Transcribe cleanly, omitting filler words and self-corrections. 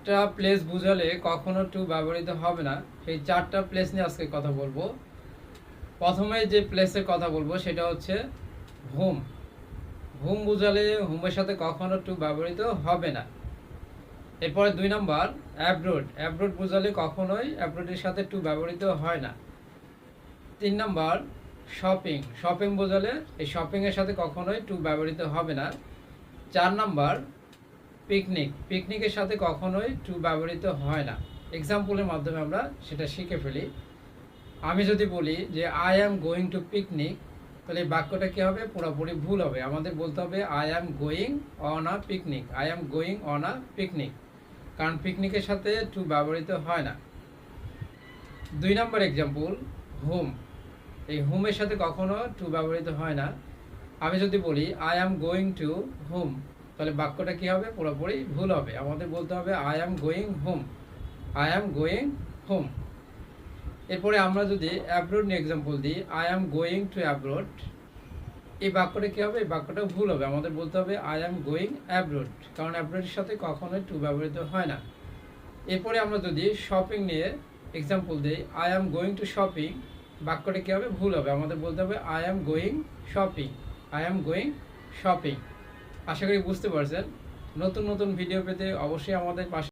চারটা প্লেস বোঝালে কখনো টু ব্যবহৃত হবে না। সেই চারটা প্লেস নিয়ে আজকে কথা বলবো। প্রথমে যে প্লেসের কথা বলবো সেটা হচ্ছে হোম। হোম বোঝালে হোমের সাথে কখনো টু ব্যবহৃত হবে না। এরপরে 2 নাম্বার অ্যাব্রোড। অ্যাব্রোড বোঝালে কখনোই অ্যাব্রোডের সাথে টু ব্যবহৃত হয় না। 3 নাম্বার শপিং। শপিং বোঝালে এই শপিংয়ের সাথে কখনোই টু ব্যবহৃত হবে না। 4 নাম্বার পিকনিক। পিকনিকের সাথে কখনোই টু ব্যবহৃত হয় না। এক্সাম্পলের মাধ্যমে আমরা সেটা শিখে ফেলি। আমি যদি বলি যে I am going two picnic, তাহলে এই বাক্যটা কী হবে? পুরোপুরি ভুল হবে। আমাদের বলতে হবে I am going on a picnic. I am going on a picnic, কারণ পিকনিকের সাথে টু ব্যবহৃত হয় না। 2 নম্বর এক্সাম্পল হোম। এই হোমের সাথে কখনো টু ব্যবহৃত হয় না। আমি যদি বলি I am going two home, তাহলে বাক্যটা কী হবে? পুরোপুরি ভুল হবে। আমাদের বলতে হবে I am going home. I am going home. এরপরে আমরা যদি অ্যাব্রোড নিয়ে এক্সাম্পল দিই, I am going two abroad, এই বাক্যটা কী হবে? এই বাক্যটা ভুল হবে। আমাদের বলতে হবে আই অ্যাম গোয়িং অ্যাব্রোড, কারণ অ্যাব্রোডের সাথে কখনোই টু ব্যবহৃত হয় না। এরপরে আমরা যদি শপিং নিয়ে এক্সাম্পল দিই, I am going to shopping, বাক্যটা কী হবে? ভুল হবে। আমাদের বলতে হবে I am going shopping. I am going shopping. আশা করি বুঝতে পারছেন। নতুন নতুন ভিডিও পেতে অবশ্যই আমাদের পাশে